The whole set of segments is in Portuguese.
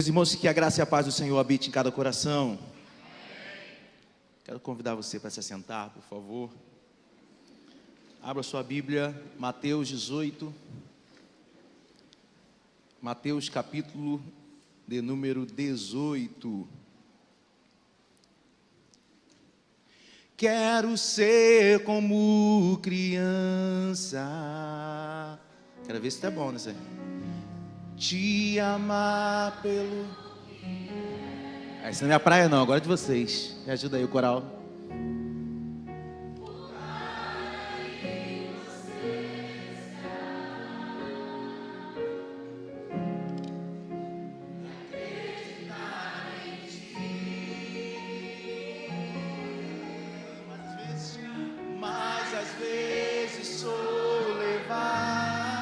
Meus irmãos, que a graça e a paz do Senhor habite em cada coração. Quero convidar você para se assentar, por favor. Abra sua Bíblia, Mateus 18. Mateus capítulo de número 18. Quero ser como criança. Quero ver se tá bom, né, Zé? Te amar pelo... Essa não é minha praia não, agora é de vocês. Me ajuda aí o coral. Mas às vezes sou levado.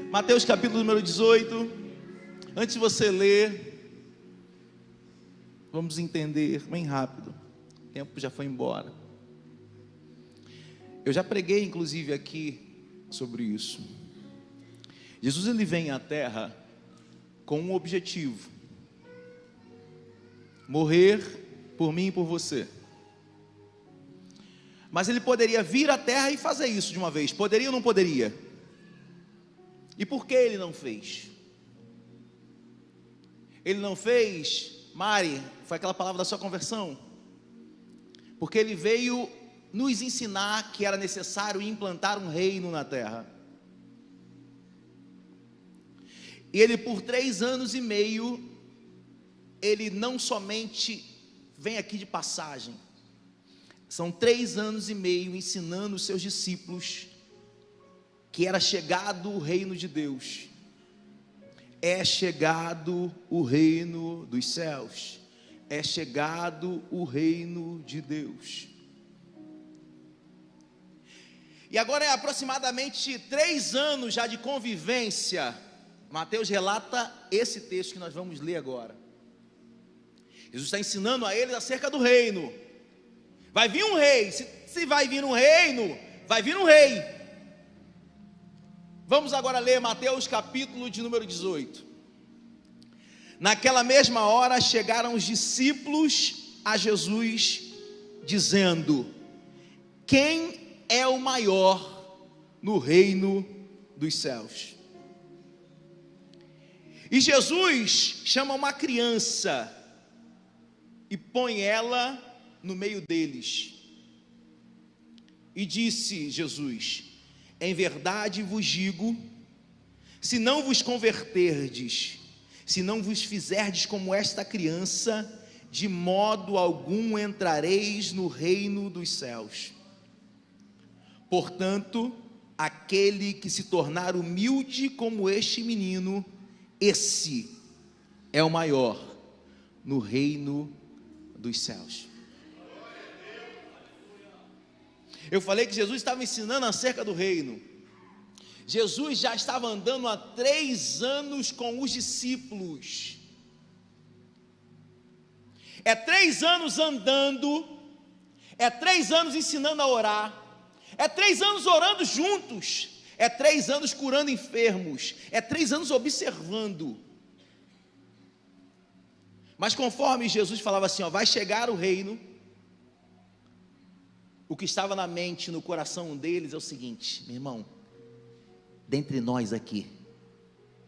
Mateus capítulo número 18. Antes de você ler, vamos entender bem rápido. O tempo já foi embora. Eu já preguei inclusive aqui sobre isso. Jesus ele vem à terra com um objetivo: morrer por mim e por você. Mas ele poderia vir à terra e fazer isso de uma vez. Poderia ou não poderia? E por que ele não fez? Ele não fez, Mari, foi aquela palavra da sua conversão, porque ele veio nos ensinar que era necessário implantar um reino na terra. E ele por 3 anos e meio, ele não somente vem aqui de passagem, são 3 anos e meio ensinando os seus discípulos que era chegado o reino de Deus, é chegado o reino dos céus, é chegado o reino de Deus. E agora é aproximadamente 3 anos já de convivência. Mateus relata esse texto que nós vamos ler agora. Jesus está ensinando a eles acerca do reino. Vai vir um rei, se vai vir um reino, vai vir um rei. Vamos agora ler Mateus capítulo de número 18. Naquela mesma hora chegaram os discípulos a Jesus, dizendo: quem é o maior no reino dos céus? E Jesus chama uma criança e põe ela no meio deles. E disse Jesus: em verdade vos digo, se não vos converterdes, se não vos fizerdes como esta criança, de modo algum entrareis no reino dos céus. Portanto, aquele que se tornar humilde como este menino, esse é o maior no reino dos céus. Eu falei que Jesus estava ensinando acerca do reino. Jesus já estava andando há 3 anos com os discípulos. É 3 anos andando, é 3 anos ensinando a orar, é 3 anos orando juntos, é 3 anos curando enfermos, é 3 anos observando. Mas conforme Jesus falava assim, vai chegar o reino, o que estava na mente, no coração deles é o seguinte: meu irmão, dentre nós aqui,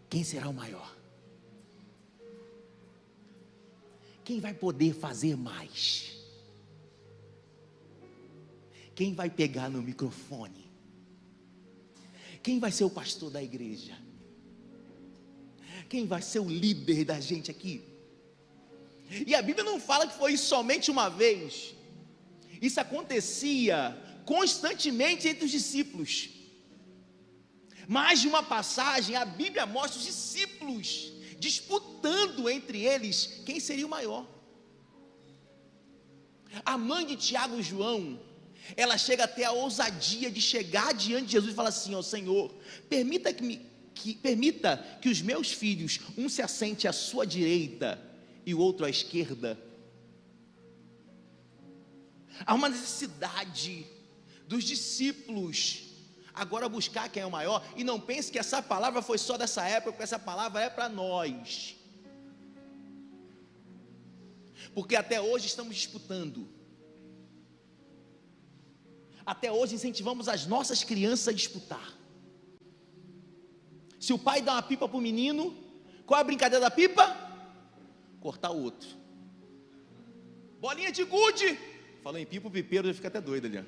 quem será o maior? Quem vai poder fazer mais? Quem vai pegar no microfone? Quem vai ser o pastor da igreja? Quem vai ser o líder da gente aqui? E a Bíblia não fala que foi somente uma vez. Isso acontecia constantemente entre os discípulos. Mais de uma passagem, a Bíblia mostra os discípulos disputando entre eles quem seria o maior. A mãe de Tiago e João, ela chega até a ousadia de chegar diante de Jesus e falar assim: ó Senhor, permita que os meus filhos, um se assente à sua direita e o outro à esquerda. Há uma necessidade dos discípulos agora buscar quem é o maior, e não pense que essa palavra foi só dessa época, porque essa palavra é para nós, porque até hoje estamos disputando, até hoje incentivamos as nossas crianças a disputar. Se o pai dá uma pipa para o menino, qual é a brincadeira da pipa? Cortar o outro. Bolinha de gude. Falou em pipa, o pipeiro já fica até doido ali, ó.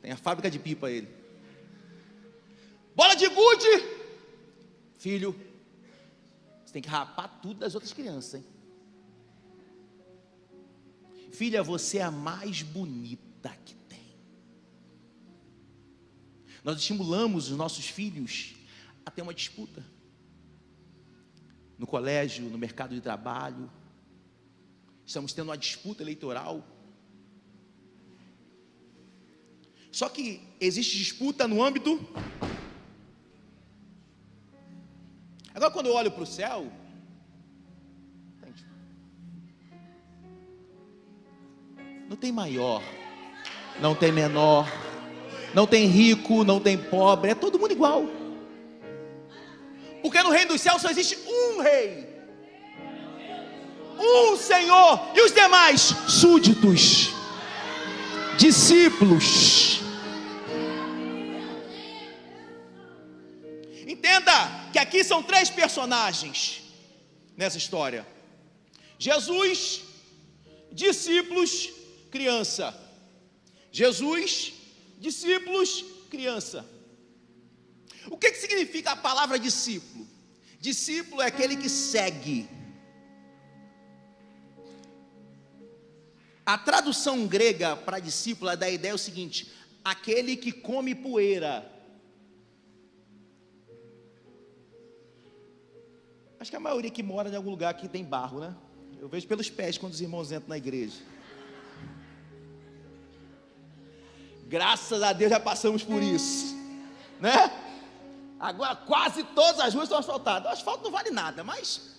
Tem a fábrica de pipa ele. Bola de gude. Filho, você tem que rapar tudo das outras crianças, hein? Filha, você é a mais bonita que tem. Nós estimulamos os nossos filhos a ter uma disputa no colégio, no mercado de trabalho. Estamos tendo uma disputa eleitoral. Só que existe disputa no âmbito. Agora, quando eu olho para o céu, não tem maior, não tem menor, não tem rico, não tem pobre, é todo mundo igual. Porque no reino dos céus só existe um rei, um Senhor, e os demais súditos, discípulos. Entenda que aqui são três personagens nessa história: Jesus, discípulos, criança. Jesus, discípulos, criança. O que significa a palavra discípulo? Discípulo é aquele que segue. A tradução grega para discípulo dá a ideia o seguinte: aquele que come poeira. Acho que a maioria que mora em algum lugar que tem barro, né? Eu vejo pelos pés quando os irmãos entram na igreja. Graças a Deus já passamos por isso, né? Agora quase todas as ruas estão asfaltadas. O asfalto não vale nada, mas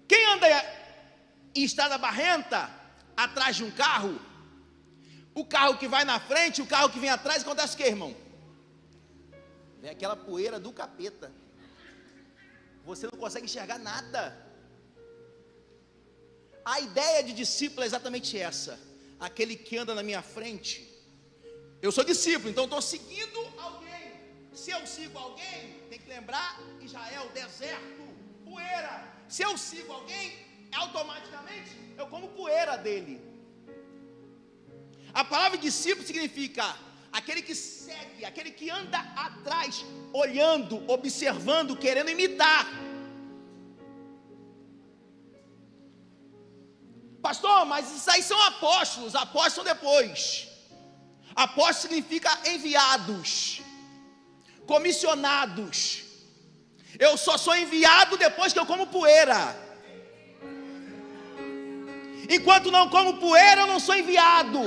quem anda em estrada barrenta, atrás de um carro, o carro que vai na frente, o carro que vem atrás, acontece o que, irmão? Vem aquela poeira do capeta, você não consegue enxergar nada. A ideia de discípulo é exatamente essa: aquele que anda na minha frente. Eu sou discípulo, então estou seguindo alguém. Se eu sigo alguém, tem que lembrar Israel, deserto, poeira. Se eu sigo alguém, automaticamente eu como poeira dele. A palavra discípulo significa aquele que segue, aquele que anda atrás, olhando, observando, querendo imitar. Pastor, mas isso aí são apóstolos. Apóstolos são depois. Apóstolos significa enviados, comissionados. Eu só sou enviado depois que eu como poeira. Enquanto não como poeira, eu não sou enviado.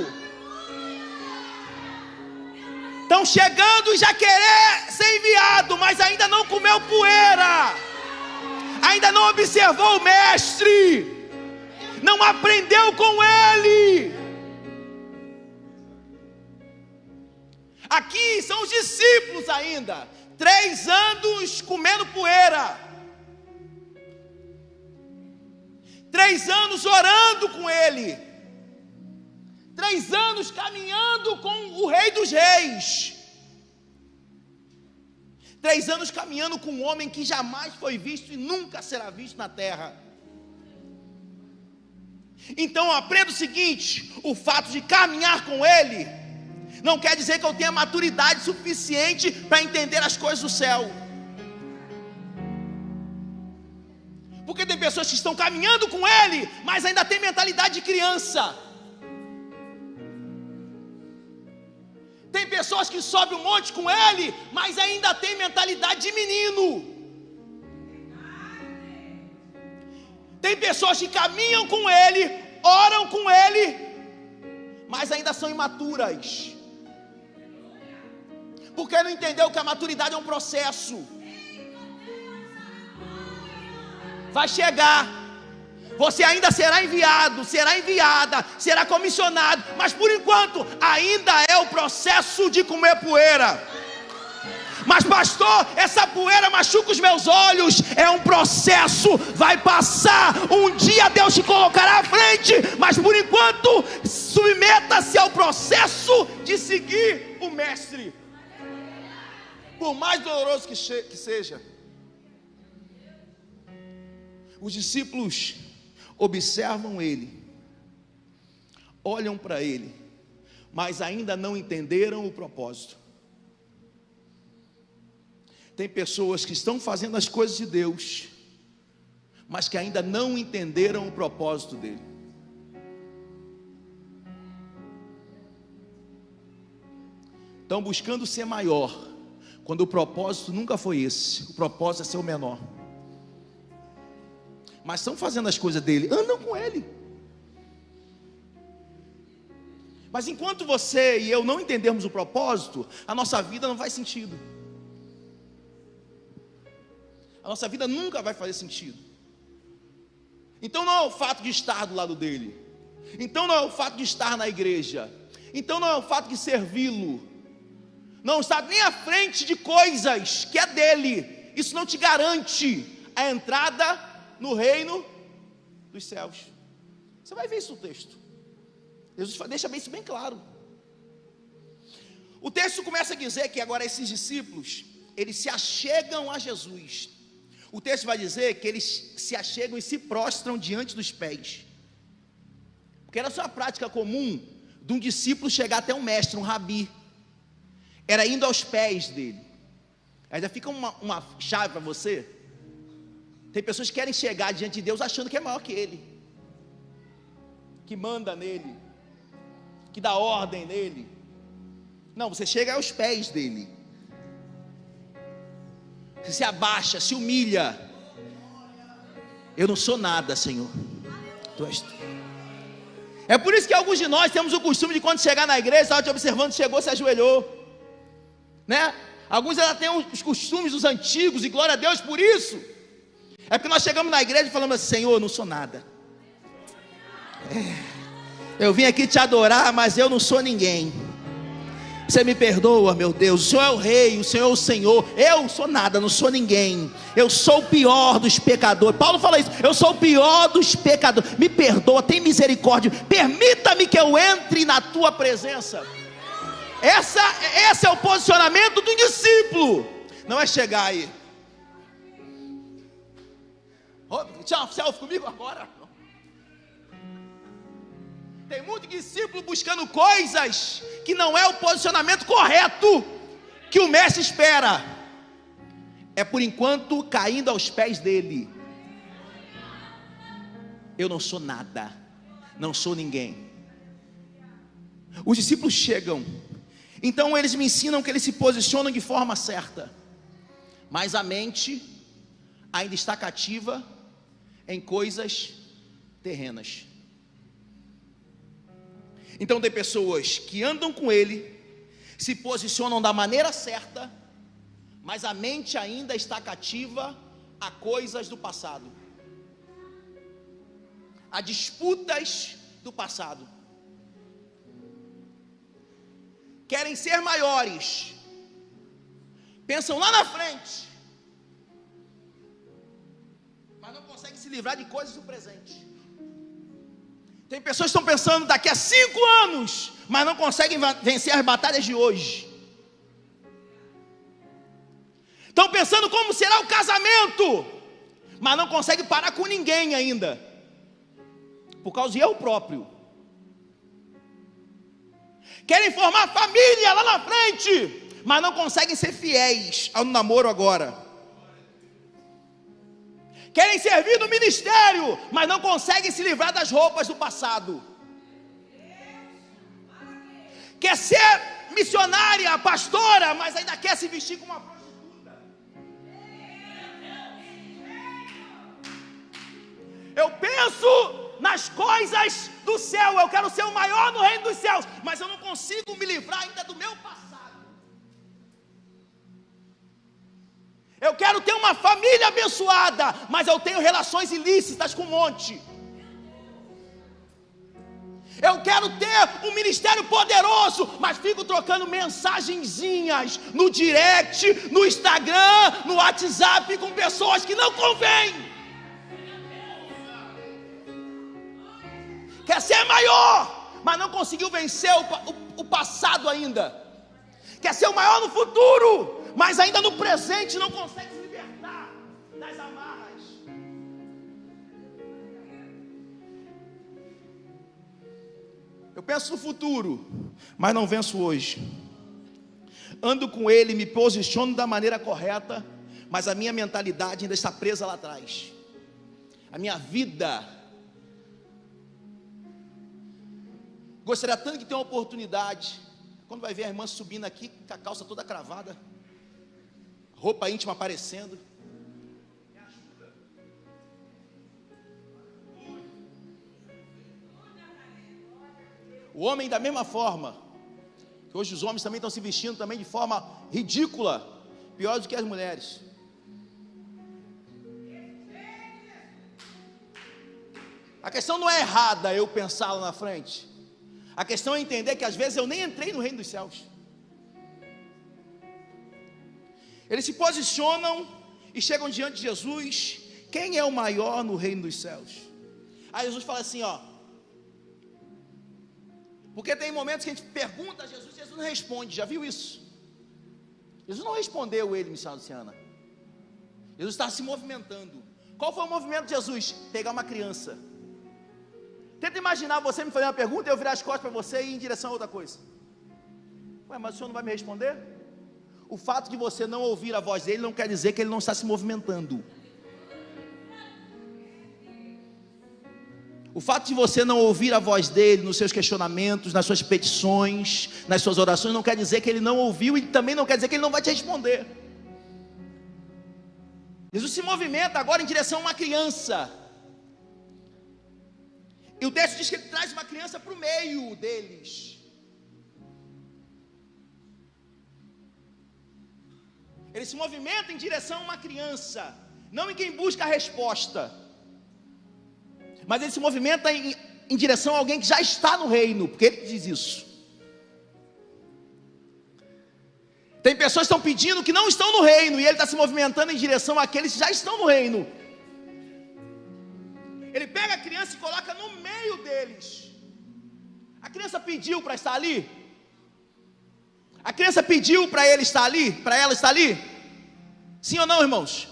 Estão chegando e já querer ser enviado, mas ainda não comeu poeira, ainda não observou o mestre, não aprendeu com ele. Aqui são os discípulos ainda, 3 anos comendo poeira, 3 anos orando com ele, 3 anos caminhando com o Rei dos Reis, 3 anos caminhando com um homem que jamais foi visto e nunca será visto na terra. Então aprenda o seguinte: o fato de caminhar com ele não quer dizer que eu tenha maturidade suficiente para entender as coisas do céu. Porque tem pessoas que estão caminhando com ele, mas ainda tem mentalidade de criança. Tem pessoas pessoas que sobem o monte com ele, mas ainda tem mentalidade de menino. Tem pessoas que caminham com ele, oram com ele, mas ainda são imaturas, porque não entendeu que a maturidade é um processo. Vai chegar, você ainda será enviado, será enviada, será comissionado, mas por enquanto ainda é o processo de comer poeira. Mas pastor, essa poeira machuca os meus olhos. É um processo, vai passar. Um dia Deus te colocará à frente, mas por enquanto submeta-se ao processo de seguir o mestre, por mais doloroso que seja. Os discípulos observam ele, olham para ele, mas ainda não entenderam o propósito. Tem pessoas que estão fazendo as coisas de Deus, mas que ainda não entenderam o propósito dele. Estão buscando ser maior, quando o propósito nunca foi esse. O propósito é ser o menor. Mas estão fazendo as coisas dele, andam com ele. Mas enquanto você e eu não entendermos o propósito, a nossa vida não faz sentido. A nossa vida nunca vai fazer sentido. Então não é o fato de estar do lado dele, então não é o fato de estar na igreja, então não é o fato de servi-lo, não estar nem à frente de coisas que é dele. Isso não te garante a entrada no reino dos céus. Você vai ver isso no texto. Jesus deixa isso bem claro. O texto começa a dizer que agora esses discípulos, eles se achegam a Jesus. O texto vai dizer que eles se achegam e se prostram diante dos pés, porque era só a prática comum de um discípulo chegar até um mestre, um rabi, era indo aos pés dele. Aí já fica uma chave para você. Tem pessoas que querem chegar diante de Deus achando que é maior que ele, que manda nele, que dá ordem nele. Não, você chega aos pés dele, você se abaixa, se humilha. Eu não sou nada, Senhor, Tu és Tu. É por isso que alguns de nós temos o costume de, quando chegar na igreja, estava te observando, chegou, se ajoelhou, né? Alguns ainda têm os costumes dos antigos, e glória a Deus por isso. É porque nós chegamos na igreja e falamos assim: Senhor, eu não sou nada. Eu vim aqui te adorar, mas eu não sou ninguém. Você me perdoa, meu Deus. O Senhor é o rei, o Senhor é o Senhor. Eu sou nada, não sou ninguém. Eu sou o pior dos pecadores. Paulo fala isso: eu sou o pior dos pecadores. Me perdoa, tem misericórdia. Permita-me que eu entre na tua presença. Esse é o posicionamento do discípulo. Não é chegar aí: tchau, selfie comigo agora. Tem muito discípulo buscando coisas que não é o posicionamento correto que o mestre espera. É por enquanto caindo aos pés dele. Eu não sou nada, não sou ninguém. Os discípulos chegam, então eles me ensinam que eles se posicionam de forma certa, mas a mente ainda está cativa em coisas terrenas. Então tem pessoas que andam com ele, se posicionam da maneira certa, mas a mente ainda está cativa a coisas do passado, a disputas do passado. Querem ser maiores, pensam lá na frente, mas não conseguem se livrar de coisas do presente. Tem pessoas que estão pensando daqui a 5 anos, mas não conseguem vencer as batalhas de hoje. Estão pensando como será o casamento, mas não conseguem parar com ninguém ainda, por causa de eu próprio. Querem formar família lá na frente, mas não conseguem ser fiéis ao namoro agora. Querem servir no ministério, mas não conseguem se livrar das roupas do passado. Quer ser missionária, pastora, mas ainda quer se vestir como uma prostituta. Eu penso nas coisas do céu, eu quero ser o maior no reino dos céus, mas eu não consigo me livrar ainda do meu passado. Eu quero ter uma família abençoada, mas eu tenho relações ilícitas com um monte. Eu quero ter um ministério poderoso, mas fico trocando mensagenzinhas no direct, no Instagram, no WhatsApp com pessoas que não convêm. Quer ser maior, mas não conseguiu vencer o passado ainda. Quer ser o maior no futuro, mas ainda no presente não consegue se libertar das amarras. Eu penso no futuro, mas não venço hoje. Ando com ele, me posiciono da maneira correta, mas a minha mentalidade ainda está presa lá atrás. A minha vida. Gostaria tanto de ter uma oportunidade. Quando vai ver a irmã subindo aqui com a calça toda cravada, roupa íntima aparecendo. O homem da mesma forma, que hoje os homens também estão se vestindo também de forma ridícula, pior do que as mulheres. A questão não é errada eu pensar lá na frente. A questão é entender que às vezes eu nem entrei no reino dos céus. Eles se posicionam e chegam diante de Jesus. Quem é o maior no reino dos céus? Aí Jesus fala assim, ó. Porque tem momentos que a gente pergunta a Jesus, Jesus não responde. Já viu isso? Jesus não respondeu ele, missionária Luciana. Jesus está se movimentando. Qual foi o movimento de Jesus? Pegar uma criança. Tenta imaginar você me fazer uma pergunta e eu virar as costas para você e ir em direção a outra coisa. Ué, mas o senhor não vai me responder? O fato de você não ouvir a voz dele não quer dizer que ele não está se movimentando. O fato de você não ouvir a voz dele nos seus questionamentos, nas suas petições, nas suas orações, não quer dizer que ele não ouviu e também não quer dizer que ele não vai te responder. Jesus se movimenta agora em direção a uma criança. E o texto diz que ele traz uma criança para o meio deles. Ele se movimenta em direção a uma criança, não em quem busca a resposta, mas ele se movimenta em direção a alguém que já está no reino, porque ele diz isso. Tem pessoas que estão pedindo que não estão no reino, e ele está se movimentando em direção àqueles que já estão no reino. Ele pega a criança e coloca no meio deles. A criança pediu para estar ali? A criança pediu para ele estar ali? Para ela estar ali? Sim ou não, irmãos?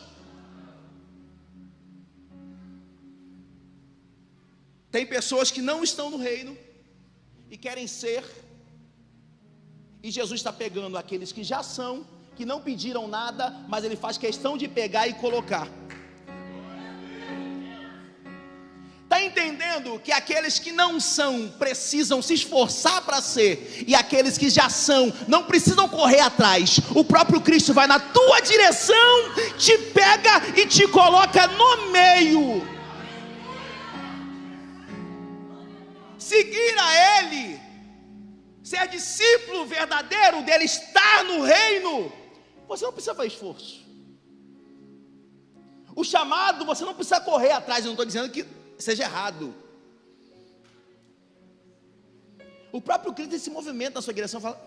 Tem pessoas que não estão no reino e querem ser, e Jesus está pegando aqueles que já são, que não pediram nada, mas ele faz questão de pegar e colocar. Está entendendo que aqueles que não são precisam se esforçar para ser, e aqueles que já são não precisam correr atrás. O próprio Cristo vai na tua direção, te pega e te coloca no meio. Seguir a Ele, ser discípulo verdadeiro dele, estar no reino, você não precisa fazer esforço. O chamado, você não precisa correr atrás. Eu não estou dizendo que seja errado. O próprio Cristo se movimenta na sua direção, fala: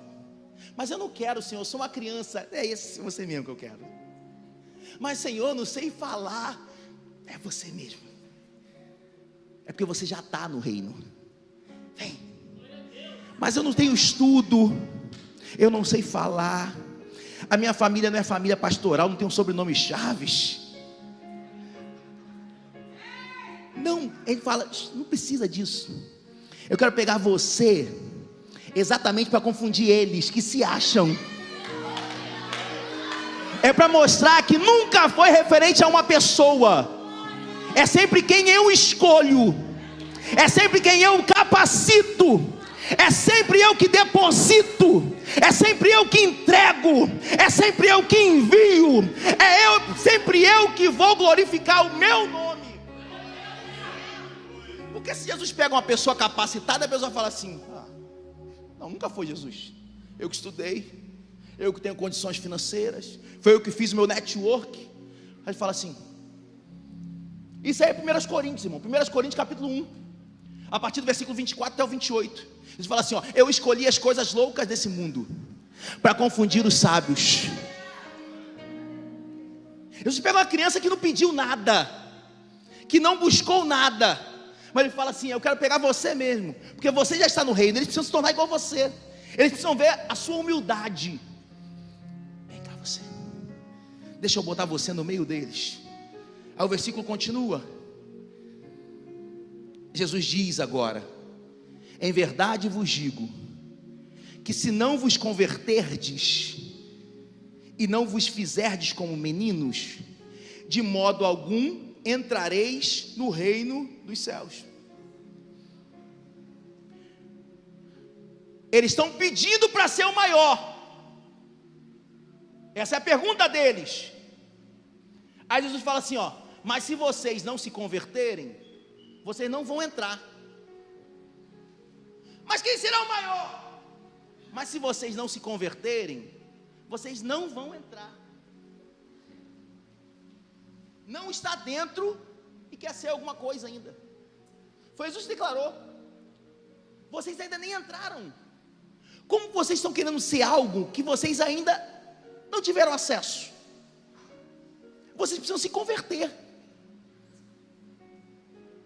mas eu não quero, Senhor, eu sou uma criança. É esse você mesmo que eu quero. Mas, Senhor, não sei falar. É você mesmo. É porque você já está no reino. Vem. Mas eu não tenho estudo, eu não sei falar, a minha família não é família pastoral, não tem um sobrenome Chaves. Não, ele fala, não precisa disso. Eu quero pegar você exatamente para confundir eles que se acham. É para mostrar que nunca foi referente a uma pessoa. É sempre quem eu escolho, é sempre quem eu capacito, é sempre eu que deposito, é sempre eu que entrego, é sempre eu que envio, sempre eu que vou glorificar o meu nome. Porque se Jesus pega uma pessoa capacitada, a pessoa fala assim: não, nunca foi Jesus. Eu que estudei, eu que tenho condições financeiras, foi eu que fiz o meu network. Aí ele fala assim. Isso aí é 1 Coríntios, irmão. 1 Coríntios capítulo 1, a partir do versículo 24 até o 28. Ele fala assim, eu escolhi as coisas loucas desse mundo para confundir os sábios. Jesus pega uma criança que não pediu nada, que não buscou nada, mas ele fala assim: eu quero pegar você mesmo, porque você já está no reino, eles precisam se tornar igual a você, eles precisam ver a sua humildade. Vem cá você, deixa eu botar você no meio deles. Aí o versículo continua. Jesus diz agora: em verdade vos digo, que se não vos converterdes, e não vos fizerdes como meninos, de modo algum entrareis no reino dos céus. Eles estão pedindo para ser o maior. Essa é a pergunta deles. Aí Jesus fala assim, mas se vocês não se converterem, vocês não vão entrar. Mas quem será o maior? Mas se vocês não se converterem, vocês não vão entrar. Não está dentro e quer ser alguma coisa ainda. Foi Jesus que declarou. Vocês ainda nem entraram. Como vocês estão querendo ser algo que vocês ainda não tiveram acesso? Vocês precisam se converter.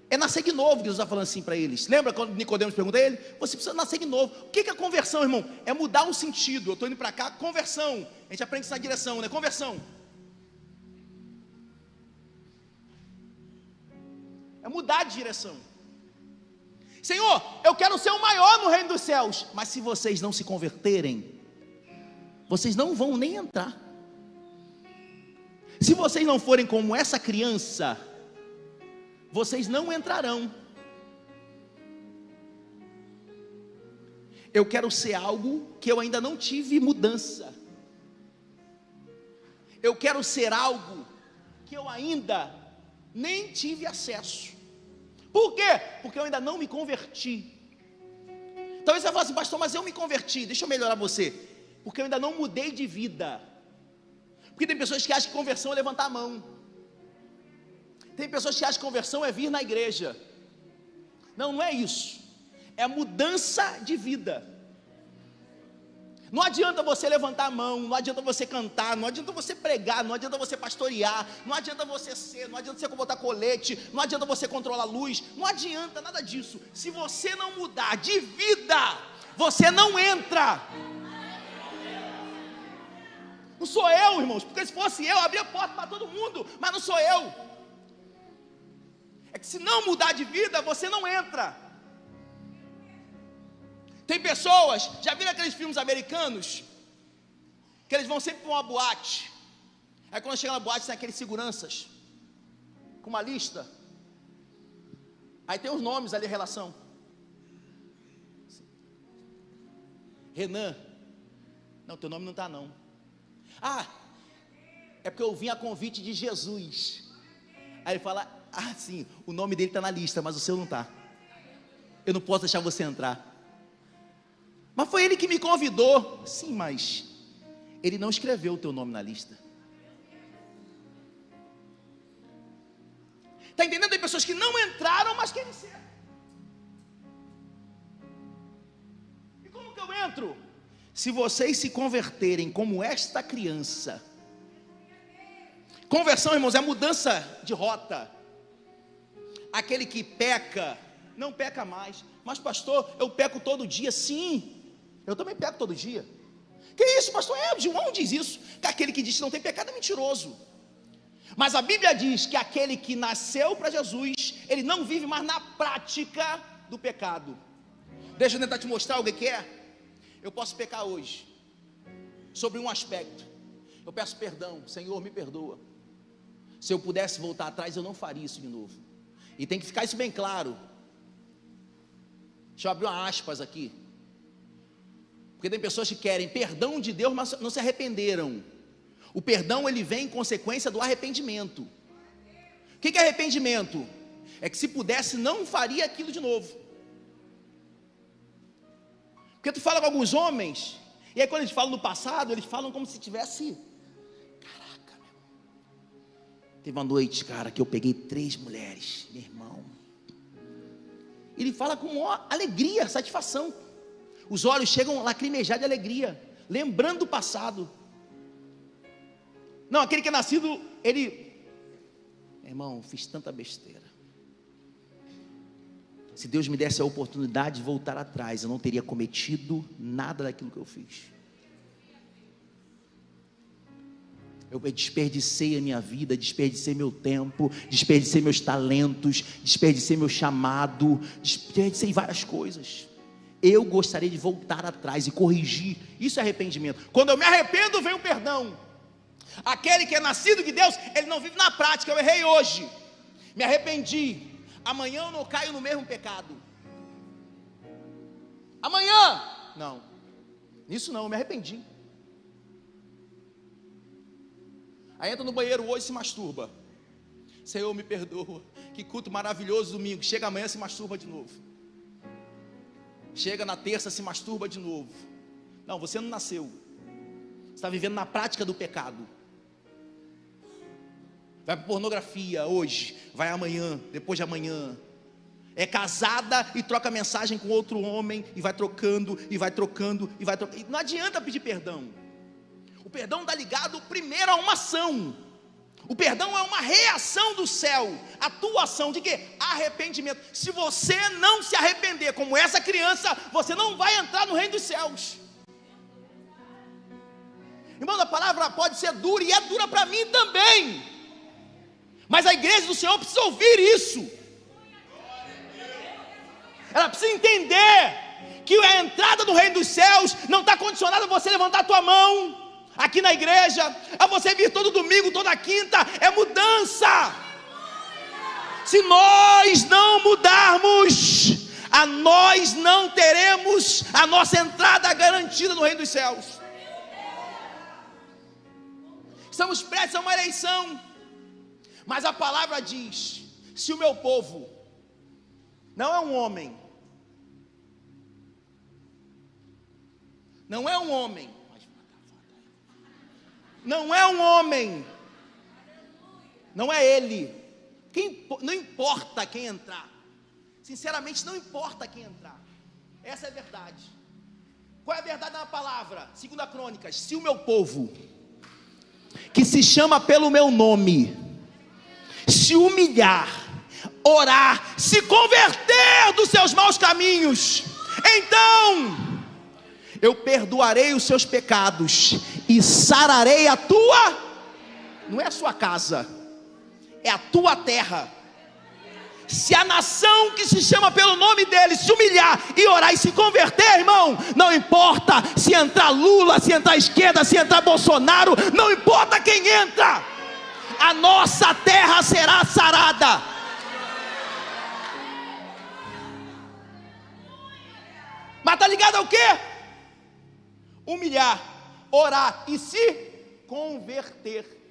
É nascer de novo que Jesus está falando assim para eles. Lembra quando Nicodemos pergunta a ele? Você precisa nascer de novo. O que é conversão, irmão? É mudar um sentido. Eu estou indo para cá, conversão. A gente aprende essa direção, né? Conversão. É mudar de direção. Senhor, eu quero ser o maior no reino dos céus. Mas se vocês não se converterem, vocês não vão nem entrar. Se vocês não forem como essa criança, vocês não entrarão. Eu quero ser algo que eu ainda não tive mudança. Eu quero ser algo que eu ainda nem tive acesso. Por quê? Porque eu ainda não me converti. Talvez você fale assim, pastor, mas eu me converti. Deixa eu melhorar você. Porque eu ainda não mudei de vida. Porque tem pessoas que acham que conversão é levantar a mão. Tem pessoas que acham que conversão é vir na igreja. Não, não é isso. É mudança de vida. Não adianta você levantar a mão, não adianta você cantar, não adianta você pregar, não adianta você pastorear, não adianta você ser, não adianta você botar colete, não adianta você controlar a luz, não adianta nada disso. Se você não mudar de vida, você não entra. Não sou eu, irmãos, porque se fosse eu abria a porta para todo mundo, mas não sou eu. É que se não mudar de vida, você não entra. Tem pessoas, já viram aqueles filmes americanos, que eles vão sempre para uma boate, aí quando chega na boate tem aqueles seguranças, com uma lista, aí tem os nomes ali, a relação, Renan, não, teu nome não está não, é porque eu vim a convite de Jesus, aí ele fala, sim, o nome dele está na lista, mas o seu não está, eu não posso deixar você entrar. Mas foi ele que me convidou. Sim, mas ele não escreveu o teu nome na lista. Está entendendo? Tem pessoas que não entraram, mas querem ser. E como que eu entro? Se vocês se converterem como esta criança. Conversão, irmãos, é mudança de rota. Aquele que peca, não peca mais. Mas pastor, eu peco todo dia. Sim, eu também peco todo dia. Que isso, pastor? João diz isso, que aquele que diz que não tem pecado é mentiroso. Mas a Bíblia diz que aquele que nasceu para Jesus, ele não vive mais na prática do pecado. Deixa eu tentar te mostrar o que é. Eu posso pecar hoje sobre um aspecto. Eu peço perdão, Senhor, me perdoa. Se eu pudesse voltar atrás, eu não faria isso de novo. E tem que ficar isso bem claro. Deixa eu abrir uma aspas aqui. Porque tem pessoas que querem perdão de Deus, mas não se arrependeram. O perdão, ele vem em consequência do arrependimento. O que é arrependimento? É que se pudesse, não faria aquilo de novo. Porque tu fala com alguns homens, e aí quando eles falam no passado, eles falam como se tivesse... Caraca, meu irmão. Teve uma noite, cara, que eu peguei 3 mulheres, meu irmão. Ele fala com maior alegria, satisfação. Os olhos chegam a lacrimejar de alegria, lembrando do passado. Não, aquele que é nascido, ele... Irmão, fiz tanta besteira. Se Deus me desse a oportunidade de voltar atrás, eu não teria cometido nada daquilo que eu fiz. Eu desperdicei a minha vida, desperdicei meu tempo, desperdicei meus talentos, desperdicei meu chamado, desperdicei várias coisas. Eu gostaria de voltar atrás e corrigir. Isso é arrependimento. Quando eu me arrependo, vem o perdão. Aquele que é nascido de Deus, ele não vive na prática. Eu errei hoje, me arrependi, amanhã eu não caio no mesmo pecado. Amanhã, não, nisso não, eu me arrependi. Aí entra no banheiro hoje e se masturba. Senhor, me perdoa. Que culto maravilhoso domingo. Chega amanhã, se masturba de novo. Chega na terça, se masturba de novo. Não, você não nasceu. Você está vivendo na prática do pecado. Vai para pornografia hoje, vai amanhã, depois de amanhã. É casada e troca mensagem com outro homem, e vai trocando, e vai trocando, e vai trocando. E não adianta pedir perdão. O perdão está ligado primeiro a uma ação. O perdão é uma reação do céu. A tua ação de quê? Arrependimento. Se você não se arrepender como essa criança, você não vai entrar no reino dos céus. Irmão, a palavra pode ser dura, e é dura para mim também. Mas a igreja do Senhor precisa ouvir isso. Ela precisa entender que a entrada no reino dos céus não está condicionada a você levantar a tua mão aqui na igreja, a você vir todo domingo, toda quinta. É mudança. Se nós não mudarmos, nós não teremos a nossa entrada garantida no reino dos céus. Estamos prestes a uma eleição, mas a palavra diz: se o meu povo não é um homem, não é um homem, não é ele, não importa quem entrar, sinceramente não importa quem entrar, essa é a verdade. Qual é a verdade na palavra? 2 Crônicas: se o meu povo, que se chama pelo meu nome, se humilhar, orar, se converter dos seus maus caminhos, então eu perdoarei os seus pecados e sararei a tua, não é a sua casa, é a tua terra. Se a nação que se chama pelo nome dele se humilhar e orar e se converter, irmão, não importa se entrar Lula, se entrar esquerda, se entrar Bolsonaro, não importa quem entra, a nossa terra será sarada. Mas está ligado ao quê? Humilhar, orar e se converter.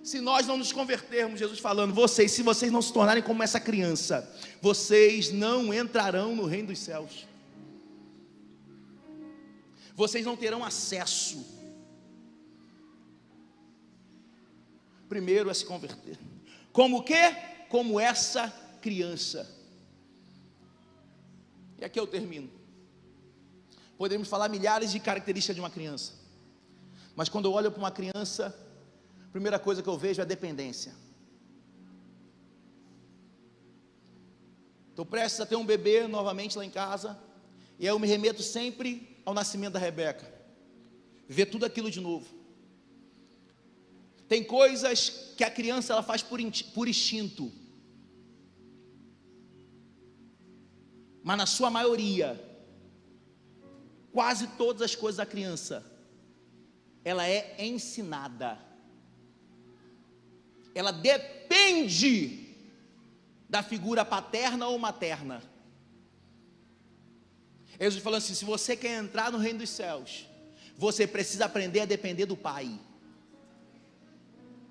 Se nós não nos convertermos, Jesus falando, se vocês não se tornarem como essa criança, vocês não entrarão no reino dos céus. Vocês não terão acesso. Primeiro é se converter. Como o quê? Como essa criança. E aqui eu termino. Podemos falar milhares de características de uma criança, mas quando eu olho para uma criança, a primeira coisa que eu vejo é a dependência. Estou prestes a ter um bebê novamente lá em casa, e aí eu me remeto sempre ao nascimento da Rebeca, ver tudo aquilo de novo. Tem coisas que a criança ela faz por instinto, mas na sua maioria, quase todas as coisas da criança, ela é ensinada. Ela depende da figura paterna ou materna. Jesus falando assim: se você quer entrar no reino dos céus, você precisa aprender a depender do Pai.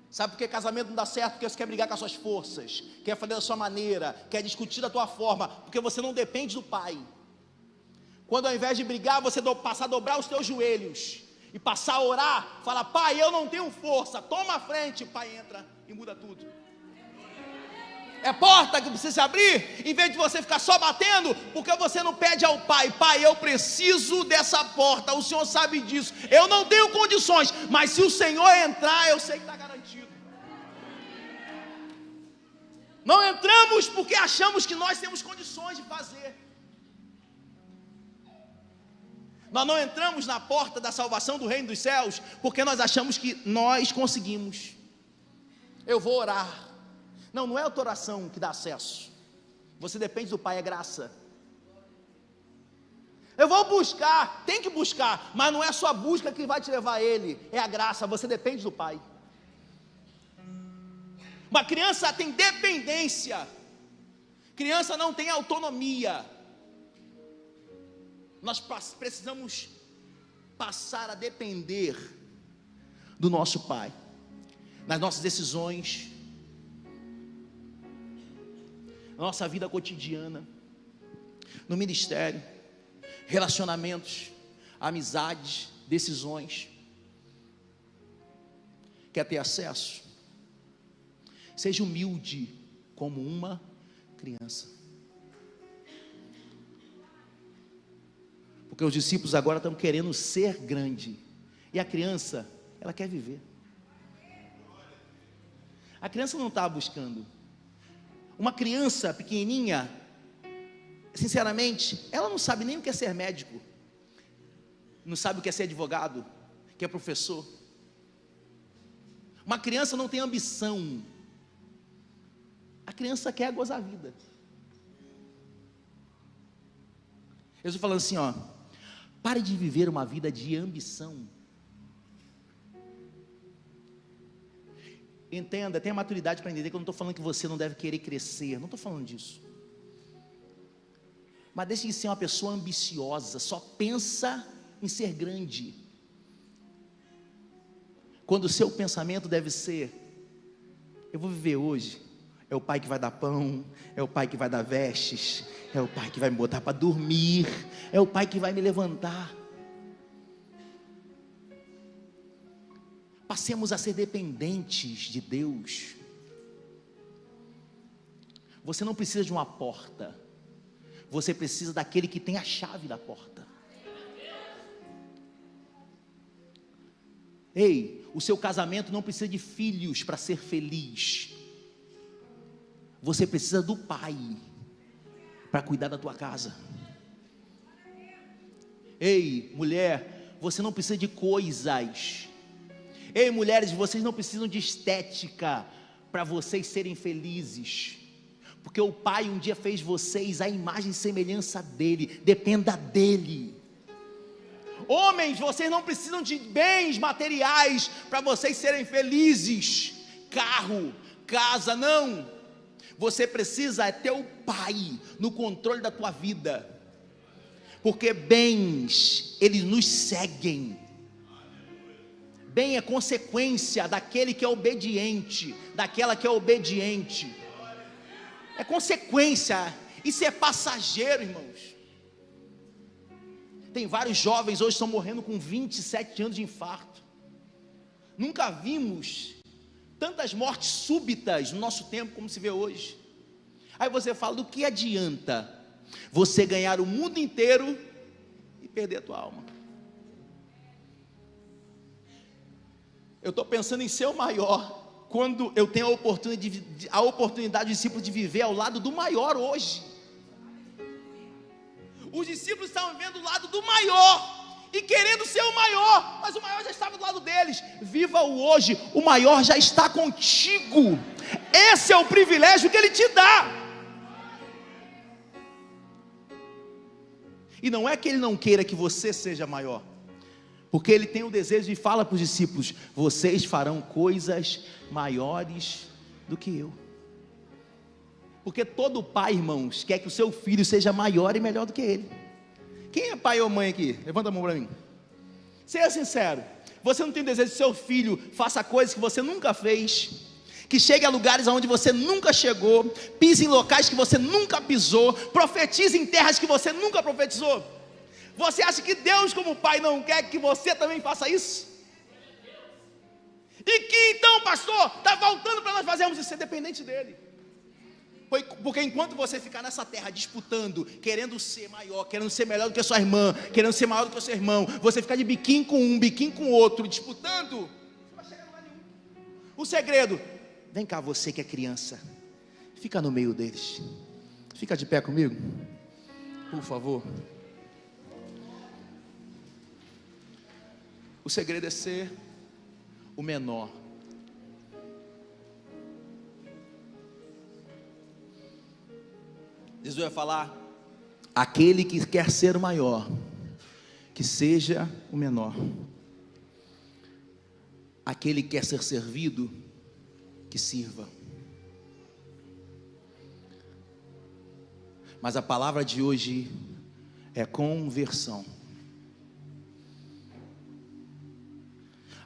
Sabe por que casamento não dá certo? Porque você quer brigar com as suas forças, quer fazer da sua maneira, quer discutir da tua forma, porque você não depende do Pai. Quando ao invés de brigar, você passar a dobrar os teus joelhos e passar a orar, fala: Pai, eu não tenho força, toma a frente. O Pai entra e muda tudo. É porta que precisa se abrir, em vez de você ficar só batendo, porque você não pede ao Pai: Pai, eu preciso dessa porta, o Senhor sabe disso, eu não tenho condições, mas se o Senhor entrar, eu sei que está garantido. Não entramos porque achamos que nós temos condições de fazer. Nós não entramos na porta da salvação do reino dos céus porque nós achamos que nós conseguimos. Eu vou orar. Não, não é a tua oração que dá acesso. Você depende do Pai, é graça. Eu vou buscar, tem que buscar, mas não é a sua busca que vai te levar a Ele, é a graça, você depende do Pai. Uma criança tem dependência, criança não tem autonomia. Nós precisamos passar a depender do nosso Pai, nas nossas decisões, na nossa vida cotidiana, no ministério, relacionamentos, amizades, decisões. Quer ter acesso? Seja humilde como uma criança. Porque os discípulos agora estão querendo ser grande, e a criança, ela quer viver. A criança não está buscando. Uma criança pequenininha, sinceramente, ela não sabe nem o que é ser médico, não sabe o que é ser advogado, que é professor. Uma criança não tem ambição. A criança quer gozar a vida. Eu estou falando assim, pare de viver uma vida de ambição. Entenda, tenha maturidade para entender que eu não estou falando que você não deve querer crescer, não estou falando disso. Mas deixe de ser uma pessoa ambiciosa, só pensa em ser grande, quando o seu pensamento deve ser: eu vou viver hoje. É o Pai que vai dar pão, é o Pai que vai dar vestes, é o Pai que vai me botar para dormir, é o Pai que vai me levantar. Passemos a ser dependentes de Deus. Você não precisa de uma porta, você precisa daquele que tem a chave da porta. Ei, o seu casamento não precisa de filhos para ser feliz. Você precisa do Pai para cuidar da tua casa. Ei, mulher, você não precisa de coisas. Ei, mulheres, vocês não precisam de estética para vocês serem felizes, porque o Pai um dia fez vocês à imagem e semelhança dEle. Dependa dEle. Homens, vocês não precisam de bens materiais para vocês serem felizes, carro, casa, não. Você precisa ter o Pai no controle da tua vida, porque bens, eles nos seguem. Bem é consequência daquele que é obediente, daquela que é obediente. É consequência, isso é passageiro, irmãos. Tem vários jovens hoje que estão morrendo com 27 anos de infarto. Nunca vimos tantas mortes súbitas no nosso tempo como se vê hoje. Aí você fala: do que adianta você ganhar o mundo inteiro e perder a tua alma? Eu estou pensando em ser o maior, quando eu tenho a oportunidade, discípulo, de viver ao lado do maior hoje. Os discípulos estavam vivendo do lado do maior, e querendo ser o maior, mas o maior já estava do lado deles. Viva o hoje, o maior já está contigo. Esse é o privilégio que Ele te dá. E não é que Ele não queira que você seja maior, porque Ele tem o desejo e fala para os discípulos: vocês farão coisas maiores do que eu. Porque todo pai, irmãos, quer que o seu filho seja maior e melhor do que ele, Quem é pai ou mãe aqui? Levanta a mão para mim. Seja sincero. Você não tem desejo que seu filho faça coisas que você nunca fez, que chegue a lugares aonde você nunca chegou, pise em locais que você nunca pisou, profetize em terras que você nunca profetizou? Você acha que Deus, como pai, não quer que você também faça isso? E que então, pastor, está voltando para nós fazermos isso? É dependente dele. Porque enquanto você ficar nessa terra disputando, querendo ser maior, querendo ser melhor do que a sua irmã, querendo ser maior do que o seu irmão, você ficar de biquinho com um, biquinho com o outro, disputando, você não vai chegar a lugar nenhum. O segredo: vem cá, você que é criança, fica no meio deles. Fica de pé comigo, por favor. O segredo é ser o menor. Jesus vai falar: aquele que quer ser o maior, que seja o menor. Aquele que quer ser servido, que sirva. Mas a palavra de hoje é conversão.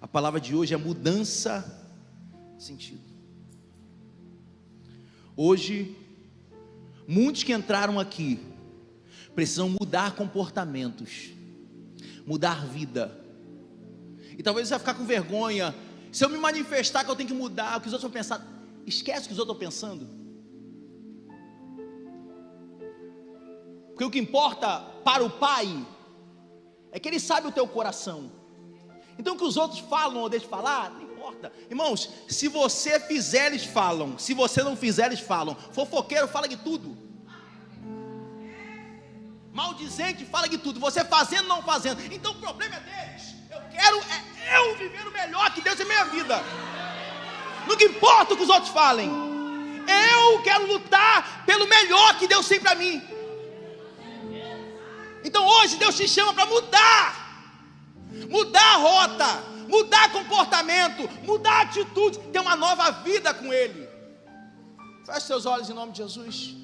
A palavra de hoje é mudança de sentido. Hoje, muitos que entraram aqui precisam mudar comportamentos, mudar vida. E talvez você vai ficar com vergonha. Se eu me manifestar que eu tenho que mudar, o que os outros vão pensar. Esquece o que os outros estão pensando. Porque o que importa para o pai é que ele sabe o teu coração. Então o que os outros falam ou deixam de falar, não importa. Irmãos, se você fizer, eles falam. Se você não fizer, eles falam. Fofoqueiro fala de tudo. Maldizente fala de tudo. Você fazendo ou não fazendo. Então o problema é deles. Eu quero eu viver o melhor que Deus em minha vida. Não importa o que os outros falem. Eu quero lutar pelo melhor que Deus tem para mim. Então hoje Deus te chama para mudar. Mudar a rota, mudar comportamento, mudar atitude, ter uma nova vida com Ele. Feche seus olhos em nome de Jesus.